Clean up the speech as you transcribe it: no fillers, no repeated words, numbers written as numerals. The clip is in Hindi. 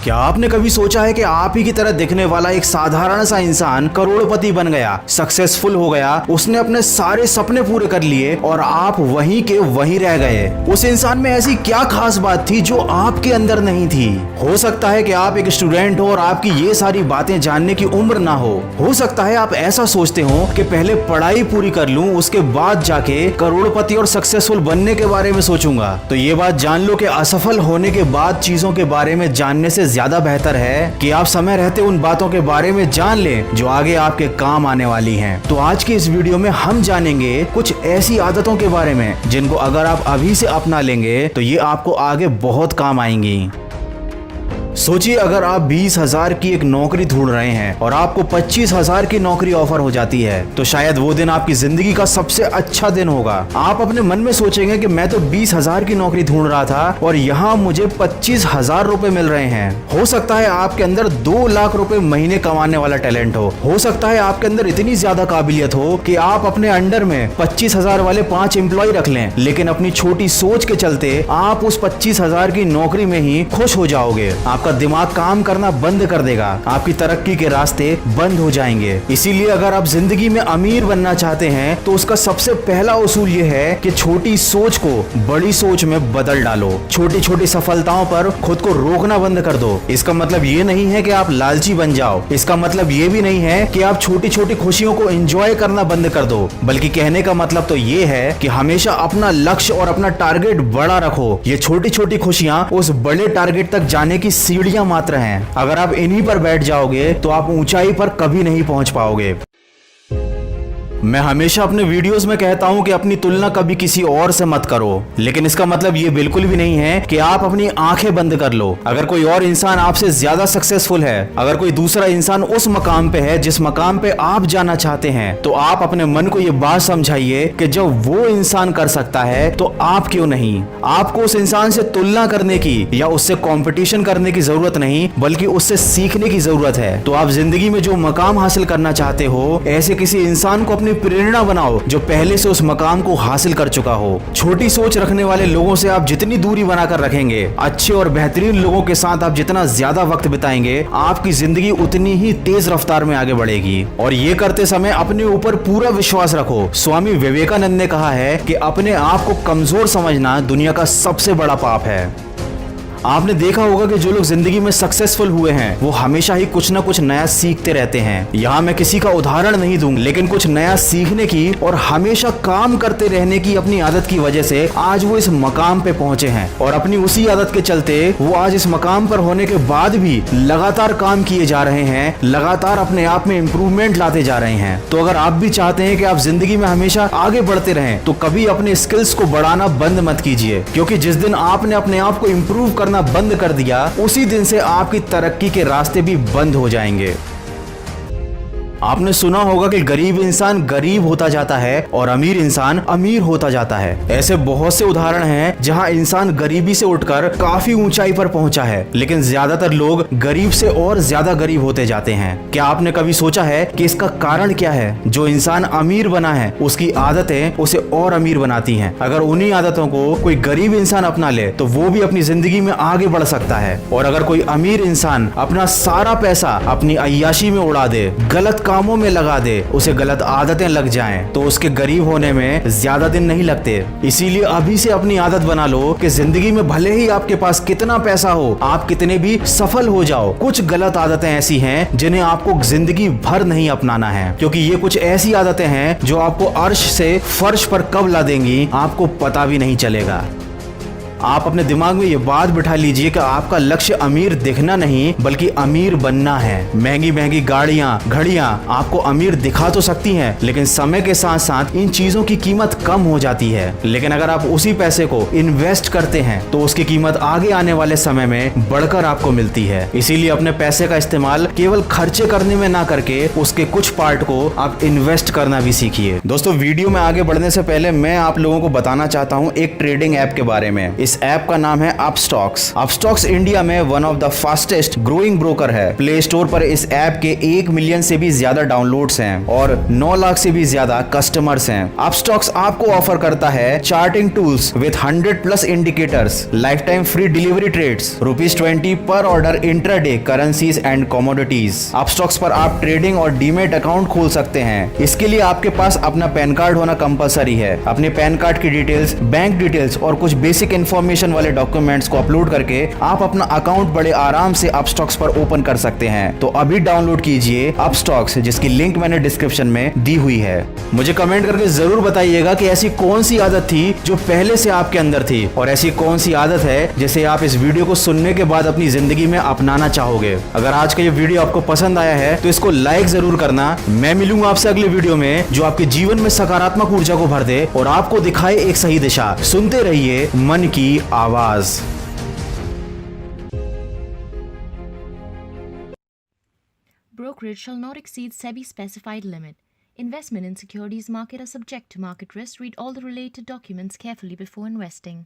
क्या आपने कभी सोचा है कि आप ही की तरह दिखने वाला एक साधारण सा इंसान करोड़पति बन गया, सक्सेसफुल हो गया, उसने अपने सारे सपने पूरे कर लिए और आप वहीं के वहीं रह गए। उस इंसान में ऐसी क्या खास बात थी जो आपके अंदर नहीं थी? हो सकता है कि आप एक स्टूडेंट हो और आपकी ये सारी बातें जानने की उम्र ना हो सकता है आप ऐसा सोचते हो कि पहले पढ़ाई पूरी कर लूं, उसके बाद जाके करोड़पति और सक्सेसफुल बनने के बारे में सोचूंगा। तो ये बात जान लो कि असफल होने के बाद चीजों के बारे में जानने से ज्यादा बेहतर है कि आप समय रहते उन बातों के बारे में जान लें जो आगे आपके काम आने वाली हैं। तो आज की इस वीडियो में हम जानेंगे कुछ ऐसी आदतों के बारे में जिनको अगर आप अभी से अपना लेंगे तो ये आपको आगे बहुत काम आएंगी। सोचिए अगर आप 20,000 की एक नौकरी ढूंढ रहे हैं और आपको 25,000 की नौकरी ऑफर हो जाती है तो शायद वो दिन आपकी जिंदगी का सबसे अच्छा दिन होगा। आप अपने मन में सोचेंगे कि मैं तो 20,000 की नौकरी ढूंढ रहा था और यहाँ मुझे 25,000 रुपए मिल रहे हैं। हो सकता है आपके अंदर 2 लाख रुपए महीने कमाने वाला टैलेंट हो सकता है आपके अंदर इतनी ज्यादा काबिलियत हो कि आप अपने अंडर में 25,000 वाले 5 एम्प्लॉय रख लें, लेकिन अपनी छोटी सोच के चलते आप उस 25,000 की नौकरी में ही खुश हो जाओगे। आपका दिमाग काम करना बंद कर देगा, आपकी तरक्की के रास्ते बंद हो जाएंगे। इसीलिए अगर आप जिंदगी में अमीर बनना चाहते हैं तो उसका सबसे पहला उसूल ये है कि छोटी सोच को बड़ी सोच में बदल डालो। छोटी छोटी सफलताओं पर खुद को रोकना बंद कर दो। इसका मतलब ये नहीं है कि आप लालची बन जाओ, इसका मतलब ये भी नहीं है कि आप छोटी छोटी खुशियों को एंजॉय करना बंद कर दो, बल्कि कहने का मतलब तो ये है कि हमेशा अपना लक्ष्य और अपना टारगेट बड़ा रखो। ये छोटी छोटी खुशियां उस बड़े टारगेट तक जाने की सीढ़ियां मात्र हैं। अगर आप इन्हीं पर बैठ जाओगे तो आप ऊंचाई पर कभी नहीं पहुंच पाओगे। मैं हमेशा अपने वीडियोस में कहता हूं कि अपनी तुलना कभी किसी और से मत करो, लेकिन इसका मतलब ये बिल्कुल भी नहीं है कि आप अपनी आंखें बंद कर लो। अगर कोई और इंसान आपसे ज्यादा सक्सेसफुल है, अगर कोई दूसरा इंसान उस मकाम पे है जिस मकाम पे आप जाना चाहते हैं, तो आप अपने मन को ये बात समझाइए कि जब वो इंसान कर सकता है तो आप क्यों नहीं। आपको उस इंसान से तुलना करने की या उससे कॉम्पिटिशन करने की जरूरत नहीं, बल्कि उससे सीखने की जरूरत है। तो आप जिंदगी में जो मकाम हासिल करना चाहते हो, ऐसे किसी इंसान को अपनी प्रेरणा बनाओ जो पहले से उस मकाम को हासिल कर चुका हो। छोटी सोच रखने वाले लोगों से आप जितनी दूरी बनाकर रखेंगे, अच्छे और बेहतरीन लोगों के साथ आप जितना ज्यादा वक्त बिताएंगे, आपकी जिंदगी उतनी ही तेज रफ्तार में आगे बढ़ेगी। और ये करते समय अपने ऊपर पूरा विश्वास रखो। स्वामी विवेकानंद ने कहा है कि अपने आप को कमजोर समझना दुनिया का सबसे बड़ा पाप है। आपने देखा होगा कि जो लोग जिंदगी में सक्सेसफुल हुए हैं वो हमेशा ही कुछ ना कुछ नया सीखते रहते हैं। यहाँ मैं किसी का उदाहरण नहीं दूंगा, लेकिन कुछ नया सीखने की और हमेशा काम करते रहने की अपनी आदत की वजह से आज वो इस मकाम पे पहुंचे हैं। और अपनी उसी आदत के चलते वो आज इस मकाम पर होने के बाद भी लगातार काम किए जा रहे हैं, लगातार अपने आप में इम्प्रूवमेंट लाते जा रहे हैं। तो अगर आप भी चाहते हैं कि आप जिंदगी में हमेशा आगे बढ़ते रहें तो कभी अपने स्किल्स को बढ़ाना बंद मत कीजिए, क्योंकि जिस दिन आपने अपने आप को इम्प्रूव करना बंद कर दिया, उसी दिन से आपकी तरक्की के रास्ते भी बंद हो जाएंगे। आपने सुना होगा कि गरीब इंसान गरीब होता जाता है और अमीर इंसान अमीर होता जाता है। ऐसे बहुत से उदाहरण हैं जहां इंसान गरीबी से उठकर काफी ऊंचाई पर पहुंचा है, लेकिन ज्यादातर लोग गरीब से और ज्यादा गरीब होते जाते हैं। क्या आपने कभी सोचा है कि इसका कारण क्या है? जो इंसान अमीर बना है उसकी आदतें उसे और अमीर बनाती हैं। अगर उन्हीं आदतों को कोई गरीब इंसान अपना ले तो वो भी अपनी जिंदगी में आगे बढ़ सकता है। और अगर कोई अमीर इंसान अपना सारा पैसा अपनी अय्याशी में उड़ा दे, गलत कामों में लगा दे, उसे गलत आदतें लग जाएं, तो उसके गरीब होने में ज्यादा दिन नहीं लगते। इसीलिए अभी से अपनी आदत बना लो कि जिंदगी में भले ही आपके पास कितना पैसा हो, आप कितने भी सफल हो जाओ, कुछ गलत आदतें ऐसी हैं जिन्हें आपको जिंदगी भर नहीं अपनाना है, क्योंकि ये कुछ ऐसी आदतें हैं जो आपको अर्श से फर्श पर कब ला देंगी आपको पता भी नहीं चलेगा। आप अपने दिमाग में ये बात बिठा लीजिए कि आपका लक्ष्य अमीर दिखना नहीं बल्कि अमीर बनना है। महंगी महंगी गाड़ियां, घड़ियां आपको अमीर दिखा तो सकती हैं, लेकिन समय के साथ साथ इन चीजों की कीमत कम हो जाती है। लेकिन अगर आप उसी पैसे को इन्वेस्ट करते हैं तो उसकी कीमत आगे आने वाले समय में बढ़कर आपको मिलती है। इसीलिए अपने पैसे का इस्तेमाल केवल खर्चे करने में ना करके उसके कुछ पार्ट को आप इन्वेस्ट करना भी सीखिए। दोस्तों, वीडियो में आगे बढ़ने से पहले मैं आप लोगों को बताना चाहता हूँ एक ट्रेडिंग ऐप के बारे में। इस ऐप का नाम है अपस्टॉक्स। अपस्टॉक्स इंडिया में one of the fastest growing broker है। प्ले स्टोर पर इस ऐप के 1 मिलियन से भी ज्यादा डाउनलोड्स हैं और 9 लाख से भी ज्यादा कस्टमर्स हैं। अपस्टॉक्स आपको ऑफर करता है charting tools with 100+ indicators, life time free delivery trades, ₹20 पर order intraday currencies and commodities. Upstox पर आप ट्रेडिंग और डीमेट अकाउंट खोल सकते हैं। इसके लिए आपके पास अपना पैन कार्ड होना कंपलसरी है। अपने पैन कार्ड की डिटेल्स, बैंक डिटेल्स और कुछ बेसिक इंफॉर्मेशन वाले डॉक्यूमेंट्स को अपलोड करके आप अपना अकाउंट बड़े आराम से अपस्टॉक्स पर ओपन कर सकते हैं। तो अभी डाउनलोड कीजिए अपस्टॉक्स, जिसकी लिंक मैंने डिस्क्रिप्शन में दी हुई है। मुझे कमेंट करके जरूर बताइएगा कि ऐसी कौन सी आदत थी जो पहले से आपके अंदर थी और ऐसी कौन सी आदत है जिसे आप इस वीडियो को सुनने के बाद अपनी जिंदगी में अपनाना चाहोगे। अगर आज का ये वीडियो आपको पसंद आया है तो इसको लाइक जरूर करना। मैं मिलूंगा आपसे अगले वीडियो में जो आपके जीवन में सकारात्मक ऊर्जा को भर दे और आपको दिखाए एक सही दिशा। सुनते रहिए मन की आवाज। Brokerage shall not exceed SEBI specified limit. Investment in securities market are subject to market risk. Read all the related documents carefully before investing.